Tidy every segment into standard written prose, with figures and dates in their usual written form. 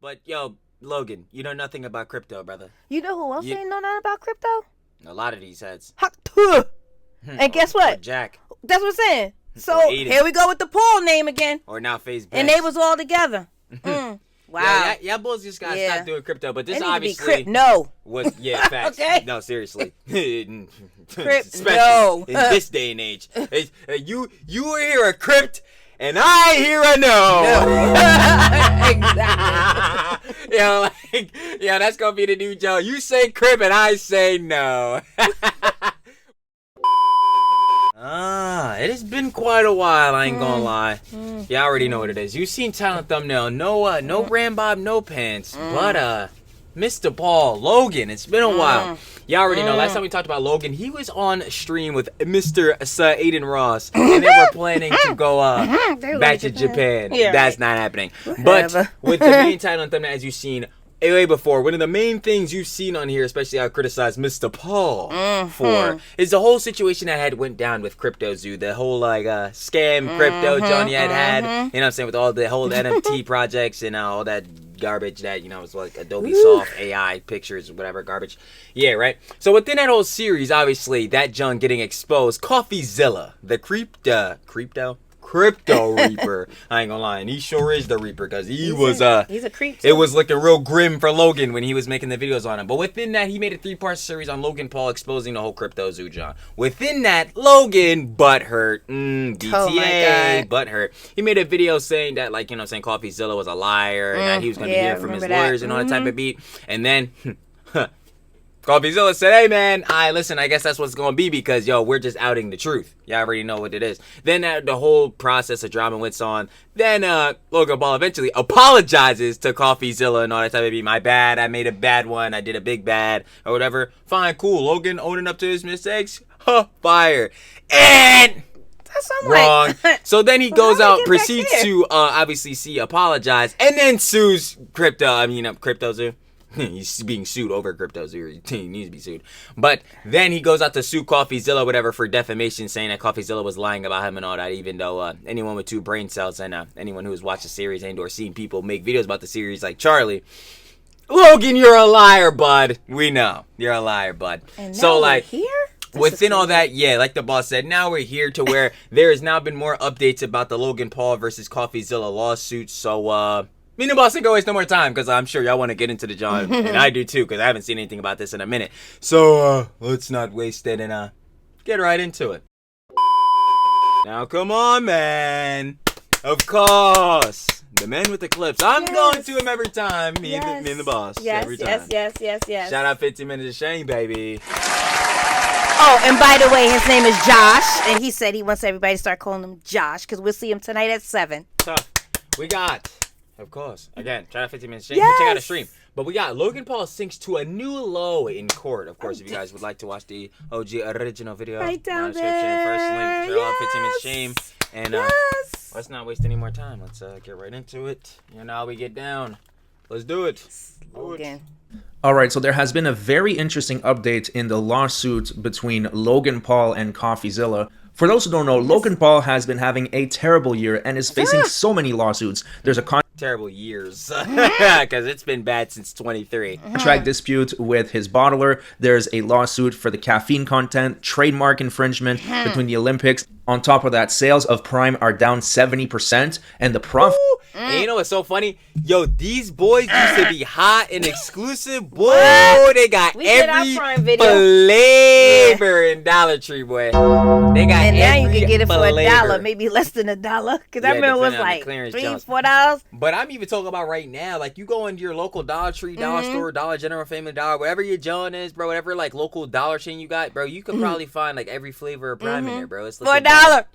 But yo, Logan, you know nothing about crypto, brother. You know who else ain't know nothing about crypto? A lot of these heads. And guess what? Jack. That's what I'm saying. So here we go with the Paul name again. Or now Facebook. And they was all together. Wow. Yeah, bulls just gotta stop doing crypto. But this obviously was facts. Okay. No, seriously. No. In this day and age, you were here a crypt. And I hear a no. Exactly. That's gonna be the new joke. You say crib and I say no. It has been quite a while, I ain't gonna lie. Yeah, I already know what it is. You seen talent thumbnail. No Rambob, no pants. But Mr. Paul, Logan, it's been a while. Y'all already know. Last time we talked about Logan, he was on stream with Mr. Aiden Ross, and they were planning to go back to Japan. Yeah, that's not happening. But with the main title and thumbnail, as you've seen way before, one of the main things you've seen on here, especially I criticized Mr. Paul for, is the whole situation that had went down with Crypto Zoo, the whole scam crypto Johnny had, you know what I'm saying, with all the whole NFT projects and all that garbage that, was like Adobe Soft AI pictures, whatever garbage. Yeah, right. So within that whole series, obviously that junk getting exposed, CoffeeZilla, the crypto reaper. I ain't gonna lie, and he sure is the reaper, because he's a creep. It was looking real grim for Logan when he was making the videos on him. But within that, he made a 3-part series on Logan Paul exposing the whole Crypto Zoo John. Within that, Logan butthurt, DTA butthurt. He made a video saying that, saying CoffeeZilla was a liar and that he was gonna hear from his lawyers and all that type of beat. And then CoffeeZilla said, hey man, listen, I guess that's what's going to be, because, we're just outing the truth. Y'all already know what it is. Then the whole process of drama went on. Then Logan Paul eventually apologizes to CoffeeZilla and all that type of beat. My bad, I made a bad one, I did a big bad, or whatever. Fine, cool, Logan owning up to his mistakes, fire. And wrong. So then he goes out, proceeds to obviously apologize, and then sues Crypto Zoo. He's being sued over Crypto Zoo. He needs to be sued. But then he goes out to sue CoffeeZilla, whatever, for defamation, saying that CoffeeZilla was lying about him and all that, even though anyone with 2 brain cells and anyone who has watched the series and or seen people make videos about the series like Charlie, Logan, you're a liar, bud. We know. You're a liar, bud. And now so, we're here? Within all that, like the boss said, now we're here to where there has now been more updates about the Logan Paul versus CoffeeZilla lawsuit. So, me and the boss ain't gonna waste no more time, because I'm sure y'all want to get into the John, and I do too, because I haven't seen anything about this in a minute. So, let's not waste it and get right into it. Now, come on, man. Of course. The man with the clips. I'm going to him every time. Me and the boss. Every time. Yes. Shout out 15 Minutes of Shame, baby. Oh, and by the way, his name is Josh, and he said he wants everybody to start calling him Josh, because we'll see him tonight at 7. Tough. We got... Of course. Again, try out 15 Minutes Shame. Check out the stream. But we got Logan Paul sinks to a new low in court. Of course, if you guys would like to watch the OG original video, right down description, first link, there. 15 Minutes Shame. And let's not waste any more time. Let's get right into it. How we get down. Let's do it. Logan. All right, so there has been a very interesting update in the lawsuit between Logan Paul and CoffeeZilla. For those who don't know, Logan Paul has been having a terrible year and is facing so many lawsuits. There's a terrible years, because it's been bad since 23. Contract dispute with his bottler. There's a lawsuit for the caffeine content, trademark infringement between the Olympics. On top of that, sales of Prime are down 70%, and the profit... And you know what's so funny? Yo, these boys used to be hot and exclusive. Boy, they got every flavor in Dollar Tree, boy. They got and now you every can get it for flavor. $1, maybe less than $1. Because I remember it was like $3, $4. But I'm even talking about right now. Like, you go into your local Dollar Tree, Dollar Store, Dollar General, Family Dollar, whatever your John is, bro, whatever like local Dollar chain you got, bro, you can probably find like every flavor of Prime in there, bro. It's $4.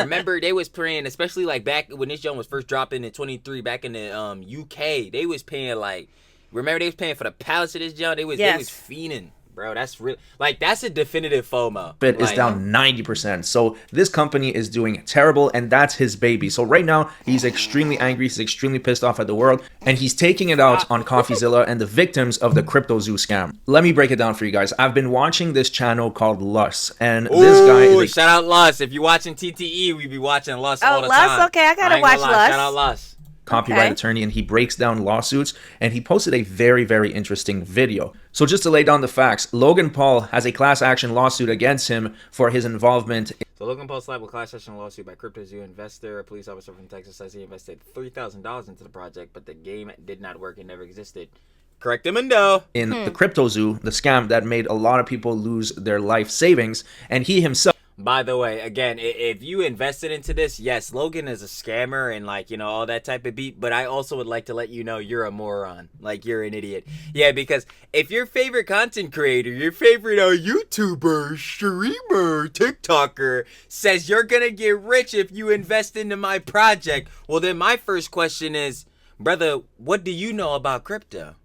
Remember, they was praying, especially like back when this John was first dropping in 23, back in the UK, they was paying like, remember they was paying for the pallets of this John? They was fiending. Bro, that's real. Like, that's a definitive FOMO. It is down 90%. So this company is doing terrible, and that's his baby. So right now, he's extremely angry. He's extremely pissed off at the world, and he's taking it out on CoffeeZilla and the victims of the Crypto Zoo scam. Let me break it down for you guys. I've been watching this channel called Lus, and this guy is... shout out Lus. If you're watching TTE, we be watching Lus all the time. Lus? Okay, I gotta watch Lus. Shout out Lus. copyright Okay. attorney, and he breaks down lawsuits, and he posted a very, very interesting video. So just to lay down the facts, Logan Paul has a class action lawsuit against him for his involvement. So Logan Paul slapped with class action lawsuit by CryptoZoo investor. A police officer from Texas says he invested $3,000 into the project, but the game did not work and never existed. Correct him, Mundo. In the CryptoZoo, the scam that made a lot of people lose their life savings, and he himself By the way, again, if you invested into this, yes, Logan is a scammer and like, all that type of beat, but I also would like to let you know you're a moron. Like, you're an idiot. Yeah, because if your favorite content creator, your favorite YouTuber, streamer, TikToker says you're gonna get rich if you invest into my project, well then my first question is, brother, what do you know about crypto?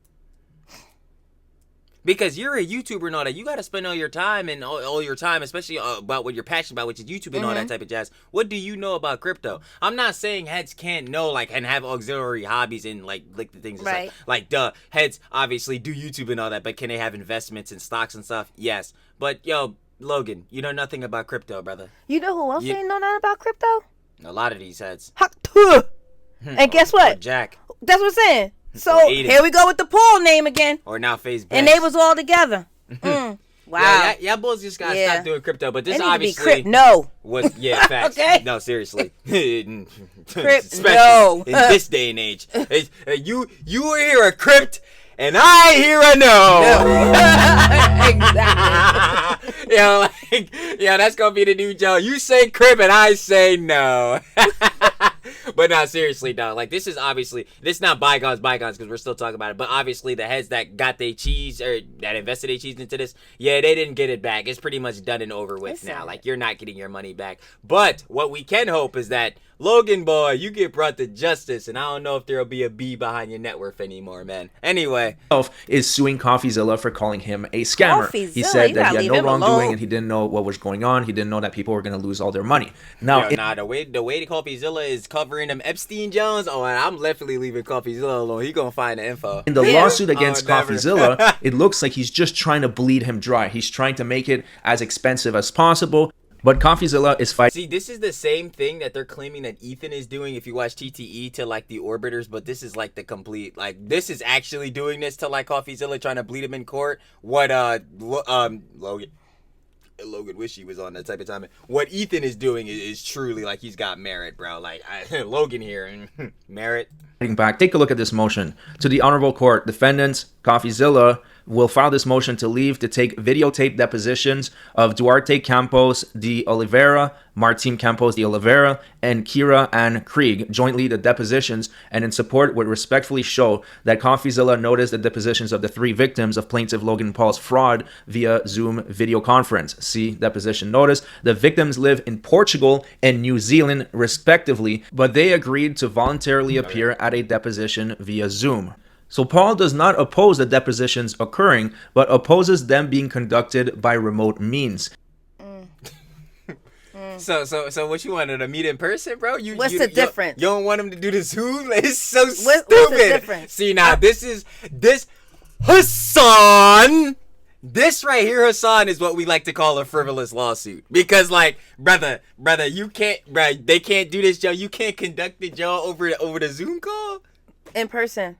Because you're a YouTuber and all that, you got to spend all your time and all your time, especially about what you're passionate about, which is YouTube and all that type of jazz. What do you know about crypto? I'm not saying heads can't know, like, and have auxiliary hobbies and like the things. Right. Like, duh, heads obviously do YouTube and all that, but can they have investments in stocks and stuff? Yes. But yo, Logan, you know nothing about crypto, brother. You know who else ain't know nothing about crypto? A lot of these heads. And guess Or what? Jack. That's what I'm saying. So Aiden. here we go with the Paul name again. Or now Facebook. And they was all together. Wow. Yeah, y'all boys just gotta Yeah. stop doing crypto. But this They need to be obviously no. was facts. Okay. No, seriously. Crypt, Especially no. in this day and age. You hear a crypt and I hear a no. Exactly. That's gonna be the new joke. You say crypt and I say no. But no, seriously, though. Like, this is obviously, this is not bygones because we're still talking about it. But obviously, the heads that got their cheese or that invested their cheese into this, yeah, they didn't get it back. It's pretty much done and over with now. Like, you're not getting your money back. But what we can hope is that, Logan boy, you get brought to justice. And I don't know if there'll be a B behind your net worth anymore, man. Anyway. is suing CoffeeZilla for calling him a scammer. He CoffeeZilla, said you that gotta he had leave no him wrongdoing alone. and he didn't know what was going on. He didn't know that people were going to lose all their money. Now, The way the CoffeeZilla is covering them Epstein Jones, and I'm definitely leaving CoffeeZilla alone. He gonna find the info. in the lawsuit against never. CoffeeZilla, it looks like he's just trying to bleed him dry. He's trying to make it as expensive as possible. But CoffeeZilla is fighting. See, this is the same thing that they're claiming that Ethan is doing if you watch TTE to like the orbiters, but this is like the complete, like, this is actually doing this to like CoffeeZilla, trying to bleed him in court. What Logan wish he was on that type of time. What Ethan is doing is truly like he's got merit, bro. Like Logan here, merit. Back. Take a look at this motion. To the Honorable Court, defendants, CoffeeZilla, will file this motion to leave to take videotape depositions of Duarte Campos de Oliveira, Martin Campos de Oliveira, and Kira Ann Krieg, jointly the depositions, and in support would respectfully show that CoffeeZilla noticed the depositions of the three victims of plaintiff Logan Paul's fraud via Zoom video conference. See deposition notice. The victims live in Portugal and New Zealand, respectively, but they agreed to voluntarily appear at a deposition via Zoom. So Paul does not oppose the depositions occurring, but opposes them being conducted by remote means. So what you wanted to meet in person, bro? What's the difference? You don't want him to do the Zoom? It's so stupid. What's the difference? See, now this Hassan. This right here, Hassan, is what we like to call a frivolous lawsuit. Because, like, brother, you can't, they can't do this, Joe. You can't conduct it, Joe, over the Zoom call? In person.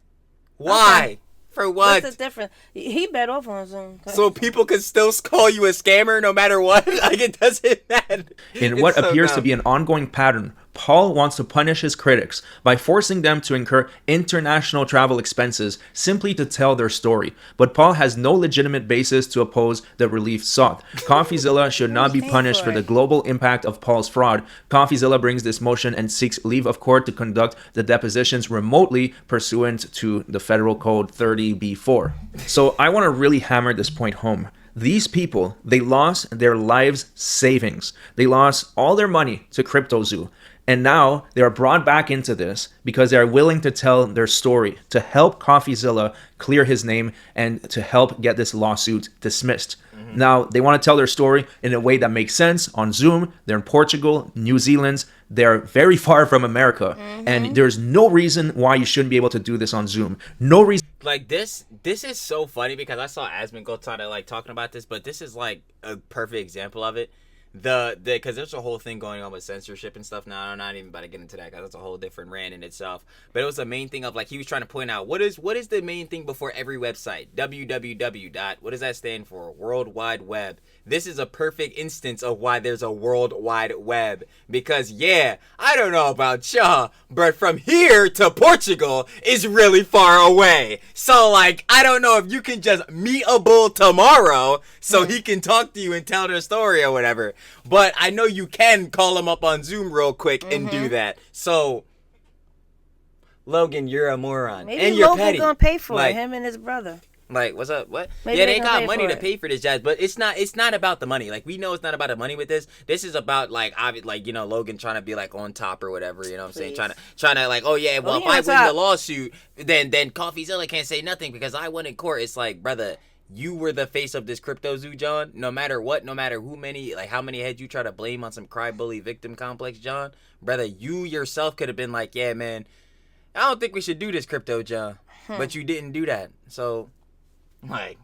Why? Okay. For what? What's the difference? He bet off on Zoom. So people can still call you a scammer no matter what? Like, it doesn't matter. In what appears to be an ongoing pattern, Paul wants to punish his critics by forcing them to incur international travel expenses simply to tell their story. But Paul has no legitimate basis to oppose the relief sought. CoffeeZilla should not be punished for the global impact of Paul's fraud. CoffeeZilla brings this motion and seeks leave of court to conduct the depositions remotely pursuant to the Federal Code 30B4. So I want to really hammer this point home. These people, they lost their lives' savings. They lost all their money to CryptoZoo. And now they are brought back into this because they are willing to tell their story, to help CoffeeZilla clear his name and to help get this lawsuit dismissed. Now, they want to tell their story in a way that makes sense on Zoom. They're in Portugal, New Zealand. They're very far from America. And there's no reason why you shouldn't be able to do this on Zoom. No reason. Like, this is so funny because I saw Asmund go talking about this, but this is like a perfect example of it. because there's a whole thing going on with censorship and stuff now. I'm not even about to get into that because that's a whole different rant in itself. But it was the main thing of like he was trying to point out what is the main thing before every website? www dot, what does that stand for? World Wide Web. This is a perfect instance of why there's a World Wide Web, because I don't know about y'all, but from here to Portugal is really far away. So like I don't know if you can just meet a bull tomorrow so he can talk to you and tell their story or whatever. But I know you can call him up on Zoom real quick and do that. So, Logan, you're a moron. Maybe and you're Logan petty. Gonna pay for like, it, him and his brother. Like, what's up? What? Maybe They got money to it. pay for this, jazz, but it's not about the money. Like, we know it's not about the money with this. This is about Logan trying to be like on top or whatever. You know what I'm saying? Trying to like, well, if I win the lawsuit, then CoffeeZilla can't say nothing because I won in court. It's like, brother. You were the face of this crypto zoo, John. No matter what, no matter how many heads you try to blame on some cry bully victim complex, John, brother, you yourself could have been like, yeah, man, I don't think we should do this crypto, John. But you didn't do that. So, like,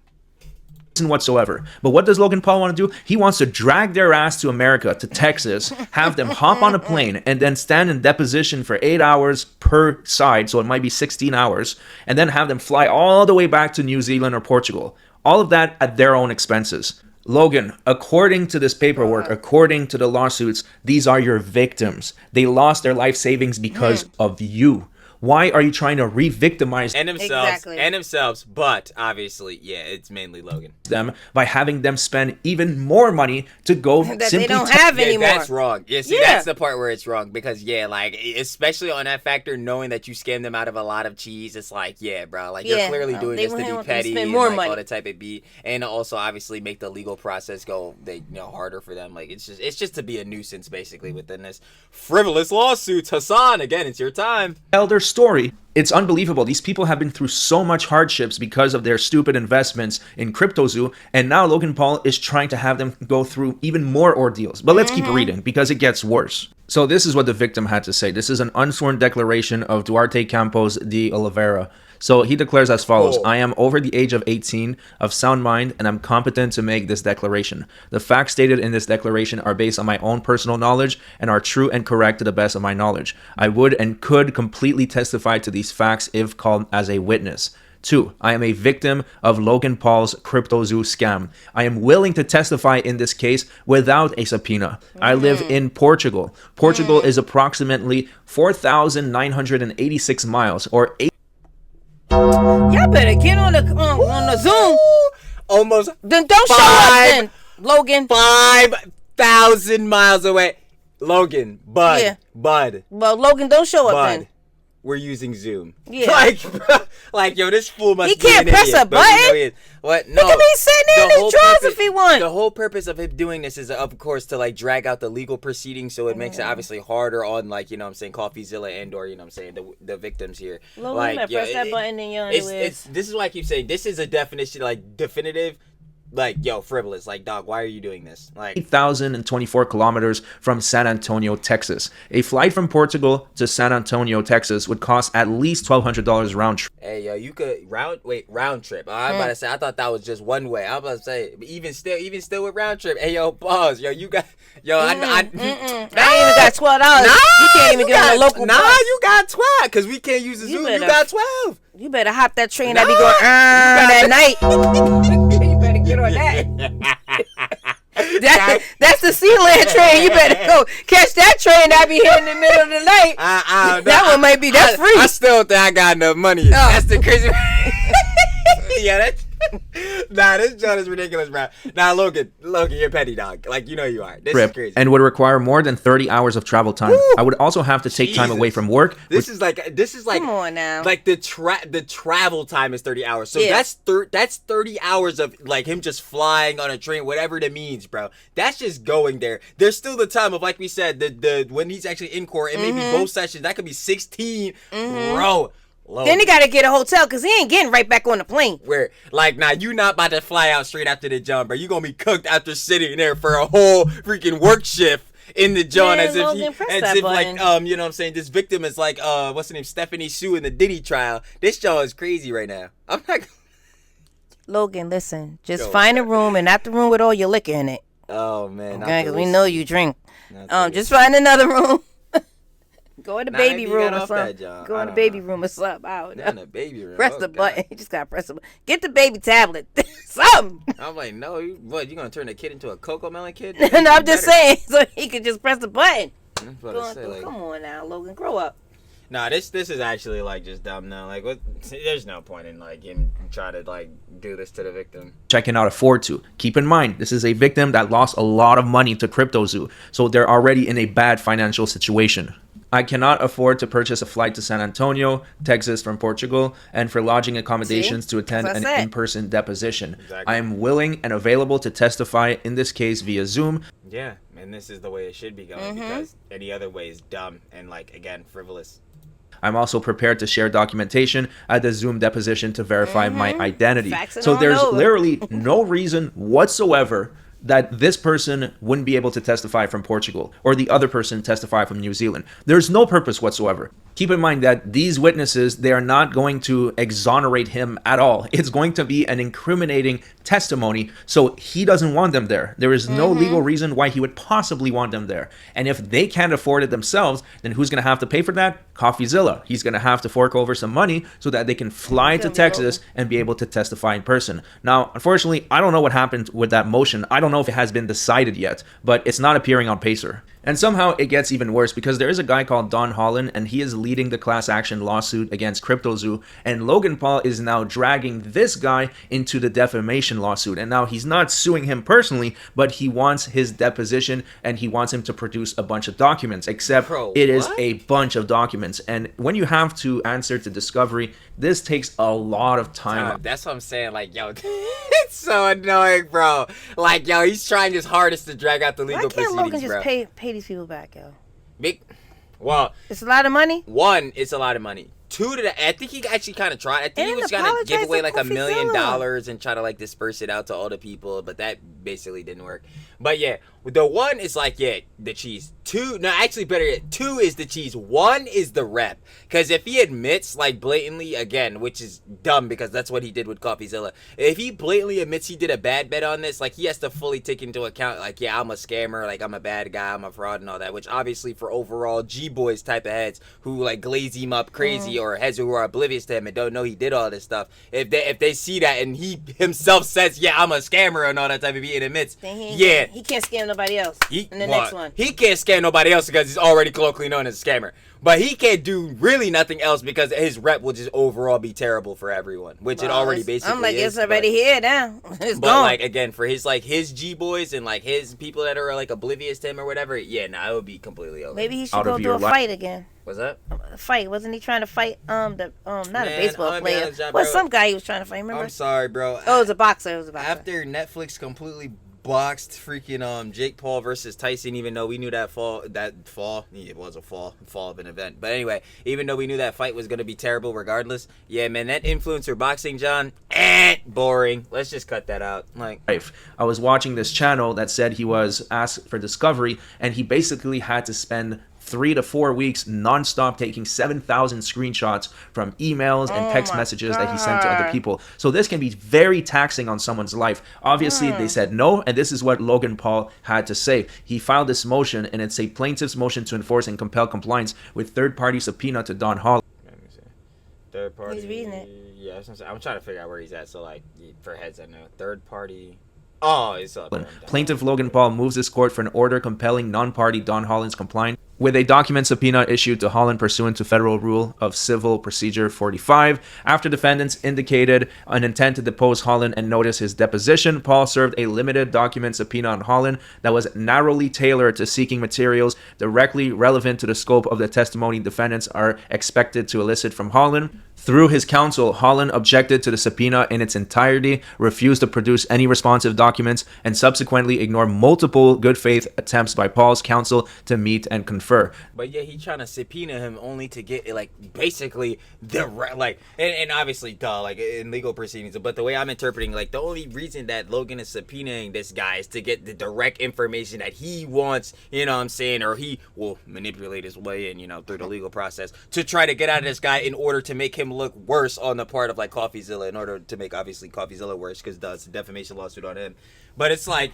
whatsoever. But what does Logan Paul want to do? He wants to drag their ass to America, to Texas, have them hop on a plane, and then stand in deposition for 8 hours per side, so it might be 16 hours, and then have them fly all the way back to New Zealand or Portugal. All of that at their own expenses. Logan, according to this paperwork, according to the lawsuits, these are your victims. They lost their life savings because of you. Why are you trying to re-victimize themselves? But obviously, it's mainly Logan. Them by having them spend even more money to go that they don't have anymore. That's wrong. That's the part where it's wrong because like especially on that factor, knowing that you scam them out of a lot of cheese, it's like bro, like you're clearly doing this to be petty spend and more like money. all the type of beat, and also obviously make the legal process go harder for them. Like it's just to be a nuisance basically within this frivolous lawsuits. Hassan, again, it's your time. Elder story. It's unbelievable. These people have been through so much hardships because of their stupid investments in CryptoZoo, and now Logan Paul is trying to have them go through even more ordeals. But let's keep reading because it gets worse. So this is what the victim had to say. This is an unsworn declaration of Duarte Campos de Oliveira. So he declares as follows: I am over the age of 18, of sound mind, and I'm competent to make this declaration. The facts stated in this declaration are based on my own personal knowledge and are true and correct to the best of my knowledge. I would and could completely testify to these facts if called as a witness. 2. I am a victim of Logan Paul's CryptoZoo scam. I am willing to testify in this case without a subpoena. I live in Portugal. Portugal is approximately 4,986 miles or 8. Y'all better get on the Zoom. Almost. Then don't show up then, Logan. 5,000 miles away. Logan, Bud. Well, Logan, don't show up then. We're using Zoom. Yeah. Like, yo, this fool must he be can't an press idiot, a button. What? No. He could be sitting there in his drawers if he wants. The whole purpose of him doing this is, of course, to like drag out the legal proceedings, so it makes it obviously harder on, like, you know what I'm saying, CoffeeZilla and or, you know what I'm saying, the victims here. Logan, like, press that button in your this is why I keep saying this is a definition, like, definitive. Like, yo, frivolous. Like, dog, why are you doing this? Like, 8,024 kilometers from San Antonio, Texas. A flight from Portugal to San Antonio, Texas would cost at least $1,200 round trip. Hey, yo, you could round trip. I'm about to say, I thought that was just one way. I'm about to say, even still with round trip. Hey, yo, pause. Yo, you got, I ain't even got $12. You can't even get on the local bus. You got 12 because we can't use the Zoom. You got 12. You better hop that train that be going that night. You better get on that. That's the Sealand train. You better go catch that train that be here in the middle of the night. That one might be. That's free. I still think I got enough money. That's the crazy. This joint is ridiculous, bro. Now, Logan, you're petty, dog. Like, you know you are. This is crazy. And would require more than 30 hours of travel time. Woo! I would also have to take time away from work. This is like come on now. Like the travel time is 30 hours. So that's 30 hours of like him just flying on a train, whatever that means, bro. That's just going there. There's still the time of, like we said, the when he's actually in court, it may be both sessions. That could be 16, bro. Logan. Then he got to get a hotel because he ain't getting right back on the plane. Where, like, nah, you not about to fly out straight after the jump, bro. You gonna be cooked after sitting there for a whole freaking work shift in the joint, as if like, you know what I'm saying, this victim is like, what's her name, Stephanie Sue in the Diddy trial. This joint is crazy right now. I'm not. Logan, listen, just find a room and not the room with all your liquor in it. Oh man. not Okay, the because we whiskey. know you drink. Not the Just find another room. Go in the Nah, baby you got room or off that, something. John. Go I in the don't baby know. room or something. I don't Not know. in the baby room. Press Oh, the God. button. You just gotta press the button. Get the baby tablet. Something. I'm like, no, what? You gonna turn the kid into a Cocoa Melon kid? No, I'm just saying, so he could just press the button. I was about to say, like, Come on now, Logan, grow up. nah, this is actually like just dumb now. Like, what? There's no point in like him trying to like do this to the victim. Cannot afford to. Keep in mind, this is a victim that lost a lot of money to CryptoZoo, so they're already in a bad financial situation. I cannot afford to purchase a flight to San Antonio, Texas from Portugal, and for lodging accommodations to attend That's an what I said. in-person deposition. Exactly. I am willing and available to testify in this case via Zoom. Yeah, and this is the way it should be going because any other way is dumb and like again frivolous. I'm also prepared to share documentation at the Zoom deposition to verify my identity. Fax it So on there's over. literally no reason whatsoever that this person wouldn't be able to testify from Portugal or the other person testify from New Zealand. There's no purpose whatsoever. Keep in mind that these witnesses, they are not going to exonerate him at all. It's going to be an incriminating testimony, so he doesn't want them there. There is no legal reason why he would possibly want them there. And if they can't afford it themselves, then who's going to have to pay for that? CoffeeZilla. He's going to have to fork over some money so that they can fly to Texas and be able to testify in person. Now, unfortunately, I don't know what happened with that motion. I don't know if it has been decided yet, but it's not appearing on Pacer. And somehow it gets even worse because there is a guy called Don Holland and he is leading the class action lawsuit against CryptoZoo, and Logan Paul is now dragging this guy into the defamation lawsuit. And now he's not suing him personally, but he wants his deposition and he wants him to produce a bunch of documents, except Bro, it is what? a bunch of documents. And when you have to answer to discovery, this takes a lot of time. That's what I'm saying. Like, yo, it's so annoying, bro. Like, yo, he's trying his hardest to drag out the legal Why can't proceedings, Logan just bro. pay these people back, yo? Well, It's a lot of money. one, it's a lot of money. Two, I think he actually kind of tried. I think And he then was gonna give apologize away to like $1 million CoffeeZilla. and try to like disperse it out to all the people, but that basically didn't work. But yeah, the one is like, yeah, the cheese. Two, no, actually better yet, two is the cheese. One is the rep. Because if he admits like blatantly, again, which is dumb because that's what he did with CoffeeZilla. If he blatantly admits he did a bad bet on this, like he has to fully take into account like, yeah, I'm a scammer, like I'm a bad guy, I'm a fraud and all that, which obviously for overall G-boys type of heads who like glaze him up crazy or heads who are oblivious to him and don't know he did all this stuff, if they see that and he himself says, yeah, I'm a scammer and all that type of shit and admits, Then yeah, he can't scam nobody else. he, in the well, next one. he can't scam nobody else because he's already colloquially known as a scammer. But he can't do really nothing else because his rep will just overall be terrible for everyone, which it already basically I'm like, is. it's already here now. It's But gone. like again, for his G boys and like his people that are like oblivious to him or whatever, yeah, nah, it would be completely over. Maybe he should Out go of do your a fight again. What's that? A fight. Wasn't he trying to fight not a Man, baseball I'm gonna be player? honest, John, Well, bro. some guy he was trying to fight. Remember? I'm sorry, bro. Oh, it was a boxer. It was a boxer. After Netflix completely boxed freaking Jake Paul versus Tyson, even though we knew that fall, it was a fall of an event. But anyway, even though we knew that fight was gonna be terrible regardless, yeah, man, that influencer boxing, John, boring. Let's just cut that out. Like, I was watching this channel that said he was asked for discovery, and he basically had to spend 3 to 4 weeks nonstop taking 7,000 screenshots from emails and text messages that he sent to other people. So this can be very taxing on someone's life. Obviously, they said no, and this is what Logan Paul had to say. He filed this motion, and it's a plaintiff's motion to enforce and compel compliance with third-party subpoena to Don Holland. let me see. Third party. He's reading it. Yeah, I'm trying to figure out where he's at. So like, for heads, I know third party. Oh, it's up. Plaintiff Logan Paul moves this court for an order compelling non-party Don Holland's compliance with a document subpoena issued to Holland pursuant to Federal Rule of Civil Procedure 45. After defendants indicated an intent to depose Holland and notice his deposition, Paul served a limited document subpoena on Holland that was narrowly tailored to seeking materials directly relevant to the scope of the testimony defendants are expected to elicit from Holland. Through his counsel, Holland objected to the subpoena in its entirety, refused to produce any responsive documents, and subsequently ignored multiple good faith attempts by Paul's counsel to meet and confer. prefer. But yeah, he trying to subpoena him only to get like basically and obviously like in legal proceedings. But the way I'm interpreting, like the only reason that Logan is subpoenaing this guy is to get the direct information that he wants, you know what I'm saying, or he will manipulate his way in, you know, through the legal process to try to get out of this guy in order to make him look worse on the part of like CoffeeZilla, in order to make obviously CoffeeZilla worse because it's a defamation lawsuit on him. But it's like,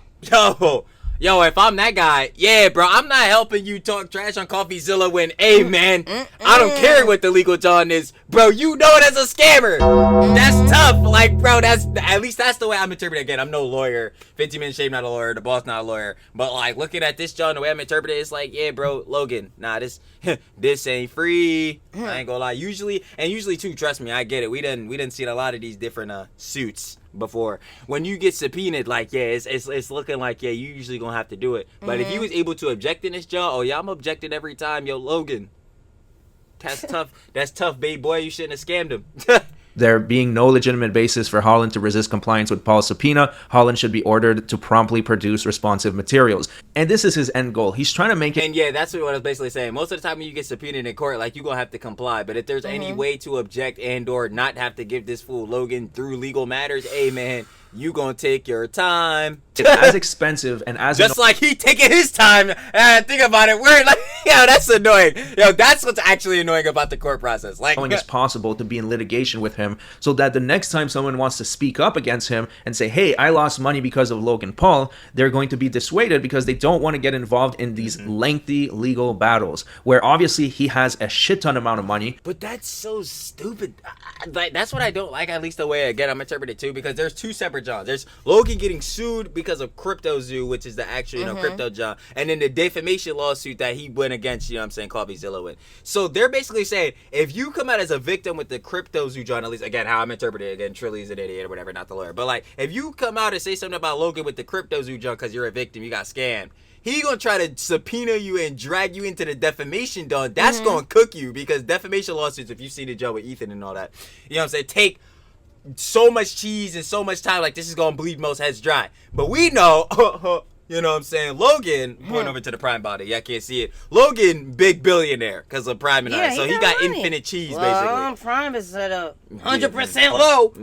Yo, if I'm that guy, yeah, bro, I'm not helping you talk trash on CoffeeZilla when, hey, man, I don't care what the legal John is. Bro, you know it as a scammer. That's tough. Like, bro, at least that's the way I'm interpreting it. Again, I'm no lawyer. 50-minute shave, not a lawyer. The boss, not a lawyer. But, like, looking at this, John, the way I'm interpreting it, it's like, yeah, bro, Logan, nah, this ain't free. I ain't gonna lie. Usually, too, trust me, I get it. We done seen a lot of these different suits before. When you get subpoenaed, like, yeah, it's looking like, yeah, you usually gonna have to do it. But if he was able to object in this job, oh yeah, I'm objecting every time. Yo, Logan, that's tough. That's tough, babe boy. You shouldn't have scammed him. There being no legitimate basis for Holland to resist compliance with Paul's subpoena, Holland should be ordered to promptly produce responsive materials. And this is his end goal. He's trying to make it... And yeah, that's what I was basically saying. Most of the time when you get subpoenaed in court, like, you're going to have to comply. But if there's any way to object and or not have to give this fool Logan through legal matters, hey, man, you gonna take your time. It's as expensive and as... Just like he taking his time. And think about it. We're like, yo, that's annoying. Yo, that's what's actually annoying about the court process. Like, it's possible to be in litigation with him so that the next time someone wants to speak up against him and say, hey, I lost money because of Logan Paul, they're going to be dissuaded because they don't want to get involved in these lengthy legal battles where obviously he has a shit ton amount of money. But that's so stupid. Like, that's what I don't like, at least the way, again, I'm interpreting it too, because there's two separate Johns. There's Logan getting sued because of CryptoZoo, which is the actual, you know, crypto John, and then the defamation lawsuit that he went against, you know what I'm saying, CoffeeZilla with. So they're basically saying, if you come out as a victim with the CryptoZoo John, at least, again, how I'm interpreting it, again, Trilly's an idiot or whatever, not the lawyer, but like, if you come out and say something about Logan with the CryptoZoo John because you're a victim, you got scammed, he gonna try to subpoena you and drag you into the defamation done. That's gonna cook you, because defamation lawsuits, if you've seen the job with Ethan and all that, you know what I'm saying, take so much cheese and so much time. Like, this is gonna bleed most heads dry. But we know, you know what I'm saying, Logan, going over to the Prime body, y'all can't see it, Logan, big billionaire because of Prime and I. So he got money. Infinite cheese, basically. Prime is at a 100% low.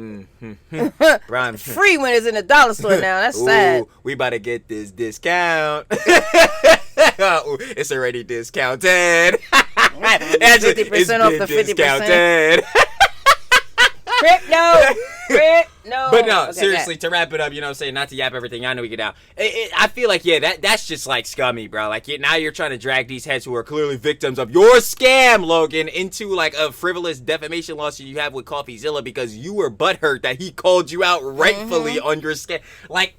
Prime free when it's in the dollar store now. That's sad. We about to get this discount. It's already discounted. 50% off the 50%. Discounted. No. But no, okay, seriously, to wrap it up, you know what I'm saying, not to yap everything, I know we get out. I feel like, yeah, that's just like scummy, bro. Like, now you're trying to drag these heads who are clearly victims of your scam, Logan, into like a frivolous defamation lawsuit you have with CoffeeZilla because you were butthurt that he called you out rightfully on your scam. Like,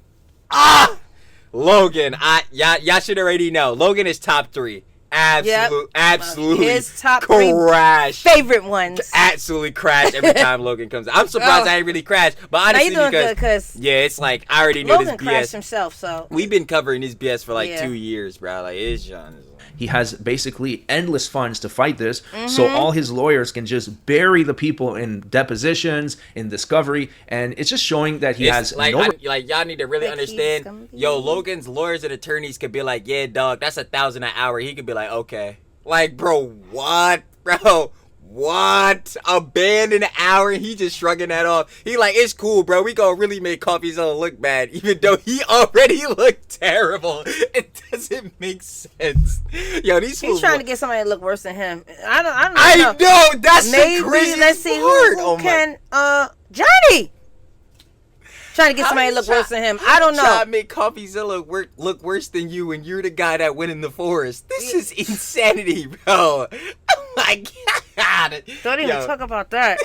Logan, y'all should already know. Logan is top 3. Absolutely. His top crash. 3 favorite ones. Absolutely crash every time Logan comes out. I'm surprised I ain't really crashed, but honestly, because yeah, it's like I already knew Logan this BS. crashed himself, so we've been covering this BS for like 2 years, bro. Like, it's John. He has basically endless funds to fight this, so all his lawyers can just bury the people in depositions, in discovery, and it's just showing that he has like, y'all need to really understand. Yo, Logan's lawyers and attorneys could be like, yeah, dog, that's $1,000 an hour. He could be like, okay, like, bro, what, bro? What? A band in an hour? He just shrugging that off. He like, it's cool, bro. We gonna really make CoffeeZilla look bad, even though he already looked terrible. It doesn't make sense. Yo, these he's trying to get somebody to look worse than him. I don't know. I know. That's maybe the craziest let's see who can. Johnny. Trying to get somebody to look worse than him. I don't know. Trying to make CoffeeZilla look worse than you, and you're the guy that went in the forest. This is insanity, bro. Oh my God. Don't even talk about that.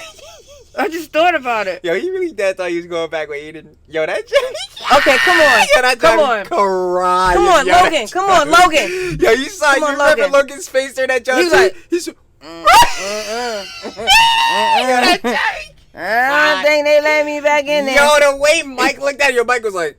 I just thought about it. Yo, he really thought he was going back with Aiden. Yo, that Johnny. Okay, come on. Yo, that come on. Crying. Come on, Logan. Come on, Logan. Yo, you saw, you remember Logan's face during that Johnny? He was like, he's Yo, that Johnny. I don't think they let me back in there. Yo, the way Mike looked at you, Mike was like...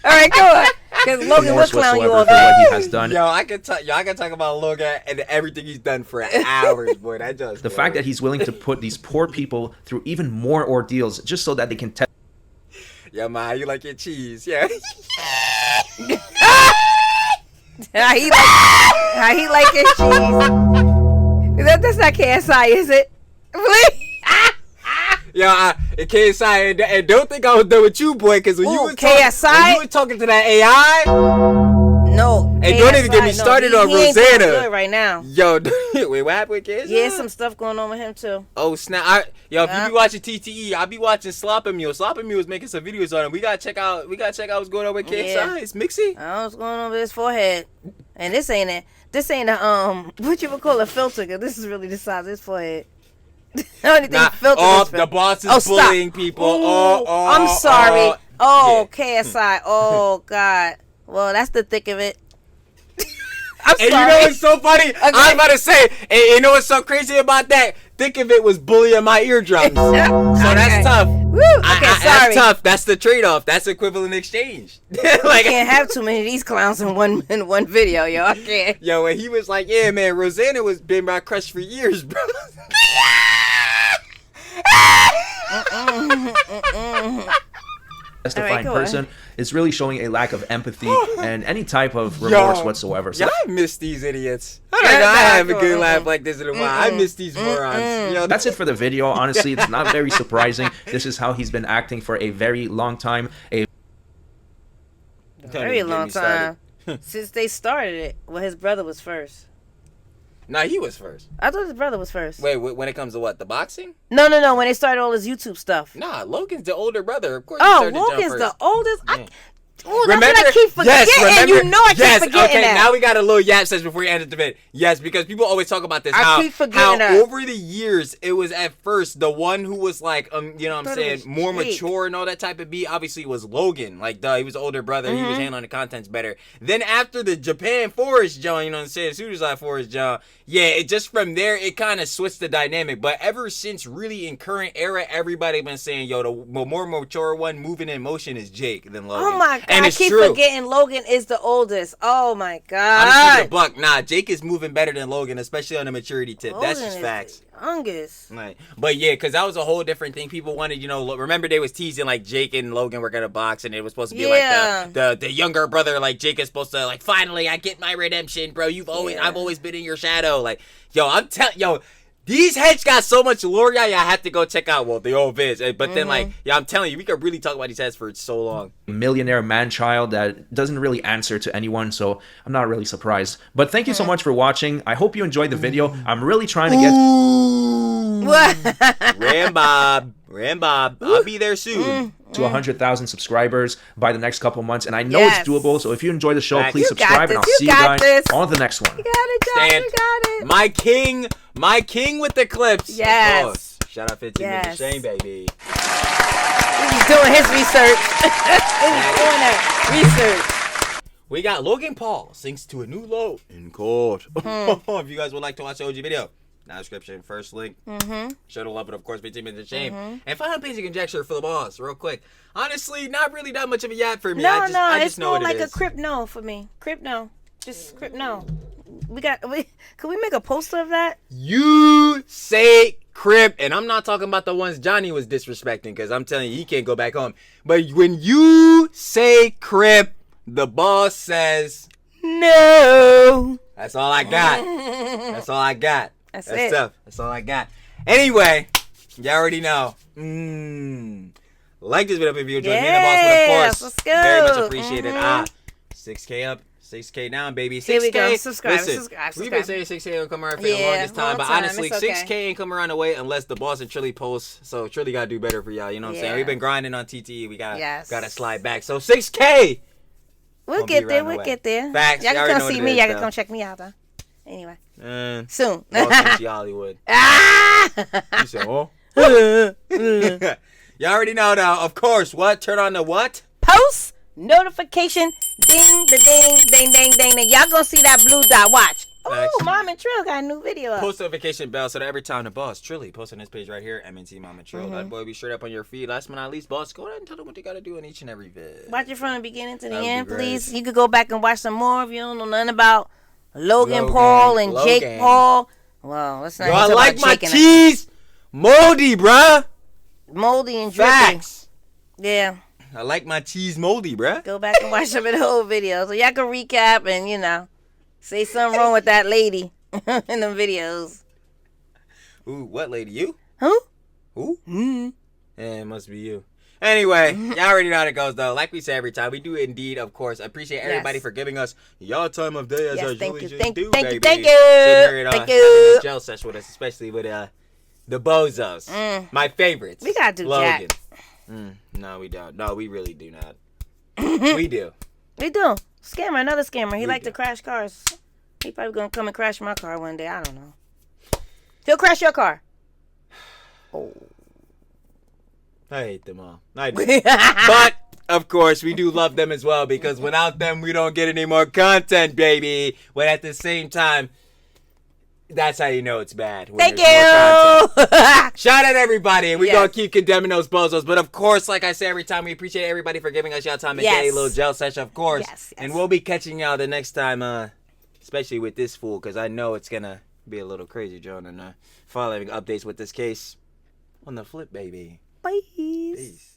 All right, go on. Because Logan will clown you all day. What he has done. Yo, I can talk about Logan and everything he's done for hours, boy. That just the fact that he's willing to put these poor people through even more ordeals just so that they can test. Yeah, man, you like your cheese, yeah. How he like his cheese. That's not KSI, is it? Yo, KSI, and don't think I was done with you, boy, because when you were talking to that AI. No. And don't even get me started on Rosanna. Good right now. Yo, wait, what happened with KSI? Yeah, some stuff going on with him too. Oh snap! If you be watching TTE, I be watching Sloppin' Mule. Sloppin' Mule was making some videos on him. We gotta check out what's going on with KSI. Yeah. It's Mixie. I don't know what's going on with his forehead. And this ain't a what you would call a filter, because this is really the size of his forehead. The boss is bullying people. I'm sorry. KSI. Oh God. Well, that's the thick of it. I'm sorry. And you know what's so funny? Okay. I'm about to say, and you know what's so crazy about that? Thick of it was bullying my eardrums. So that's tough. Woo. Okay, sorry. That's tough. That's the trade-off. That's equivalent exchange. I can't have too many of these clowns in one video, yo. I can't. Yo, and he was like, yeah, man, Rosanna was been my crush for years, bro. Testifying person is really showing a lack of empathy and any type of remorse whatsoever. So I miss these idiots. I have a good laugh like this in a while. I miss these morons. Yo, that's it for the video. Honestly, it's not very surprising. This is how he's been acting for a very long time. A very long time. Since they started it. Well, his brother was first. Nah, he was first. I thought his brother was first. Wait, when it comes to what? The boxing? No. When they started all his YouTube stuff. Nah, Logan's the older brother. Of course. Logan's the oldest. Yeah. That's what I keep forgetting. Yes, you know I keep forgetting that. Now we got a little yap session before we end the debate. Yes, because people always talk about this. I keep forgetting that. Over the years, it was at first the one who was like, you know what I'm saying, more mature and all that type of beat. Obviously, was Logan. Like, he was older brother. He was handling the contents better. Then after the Japan Forest John, you know what I'm saying, Suicide Forest John, yeah, it just from there, it kind of switched the dynamic. But ever since really in current era, everybody been saying, yo, the more mature one moving in motion is Jake than Logan. Oh my God, and I keep forgetting Logan is the oldest. Oh my God. Honestly, the buck. Nah, Jake is moving better than Logan, especially on the maturity tip. Logan That's just facts. Youngest. Right. But yeah, because that was a whole different thing. People wanted, you know, remember they was teasing like Jake and Logan were gonna box, and it was supposed to be like the younger brother, like Jake is supposed to like, finally I get my redemption, bro. I've always been in your shadow. Like, yo, these heads got so much lore, y'all. I have to go check out, the old vids. But then, I'm telling you, we could really talk about these heads for so long. Millionaire man-child that doesn't really answer to anyone, so I'm not really surprised. But thank you so much for watching. I hope you enjoyed the video. I'm really trying to get... Rambob. I'll be there soon. To 100,000 subscribers by the next couple months, and I know it's doable. So if you enjoy the show, please subscribe, and I'll see you guys on the next one. You got it, Josh. You got it. My king with the clips. Yes. Shout out 15 minutes Shane, baby. He's doing his research. He's doing that research. We got Logan Paul sinks to a new low in court. If you guys would like to watch the OG video, now description, first link. Show the love, but of course, 15 minutes of shame. And final basic conjecture for the boss, real quick. Honestly, not really that much of a yap for me. I just know more like a Crip no for me. Crip no. Just Crip no. Could we make a poster of that? You say Crip, and I'm not talking about the ones Johnny was disrespecting, because I'm telling you, he can't go back home. But when you say Crip, the boss says no. That's all I got. That's all I got. That's it. Tough. That's all I got. Anyway, you already know. Like this video if you enjoyed. Me and the boss would, of course. Let's go. Very much appreciated. 6K up, 6K down, baby. 6K. Here we go. Subscribe. We've been saying 6K will come around for the longest time, but honestly, 6K ain't come around the way unless the boss and Trilly posts. So Trilly gotta do better for y'all. You know what I'm saying? We've been grinding on TTE. We gotta slide back. So 6K. We'll get there. We'll get there. Facts. Y'all can come see me. Y'all can come check me out though. Anyway. Soon. Hollywood. You said, oh? You already know now. Of course. What? Turn on the what? Post notification. Ding, the ding, ding, ding, ding. Y'all gonna see that blue dot. Watch. Oh, Mom and Trill got a new video up. Post notification bell so that every time the boss, Trilly, post on this page right here, MNT Mom and Trill. That boy be straight up on your feed. Last but not least, boss, go ahead and tell them what they gotta do in each and every vid. Watch it from the beginning to the end, please. You could go back and watch some more if you don't know nothing about Logan Paul and Jake Paul. Well, let's not. I like my cheese moldy, bruh. Moldy and dripping. Facts. Yeah. I like my cheese moldy, bruh. Go back and watch some of the whole video so y'all can recap and, say something wrong with that lady in them videos. Ooh, what lady? You? Who? Who? Yeah, it must be you. Anyway, y'all already know how it goes, though. Like we say every time, we do indeed, of course, appreciate everybody for giving us y'all time of day as I usually do, baby. Thank you. Sitting here and, Thank having you. this gel session with us, especially with the bozos. My favorites. We gotta do Logan. Jack. No, we don't. No, we really do not. We do. We do. Scammer, another scammer. He We like do. to crash cars. He probably gonna come and crash my car one day. I don't know. He'll crash your car. Oh. I hate them all. I do. But, of course, we do love them as well because without them, we don't get any more content, baby. But at the same time, that's how you know it's bad. When Thank there's more you. content. Shout out everybody, and we're Yes. going to keep condemning those bozos. But, of course, like I say every time, we appreciate everybody for giving us y'all time of Yes. day, little gel session, of course. Yes. And we'll be catching y'all the next time, especially with this fool, because I know it's going to be a little crazy, John, and following updates with this case on the flip, baby. Bye. Peace.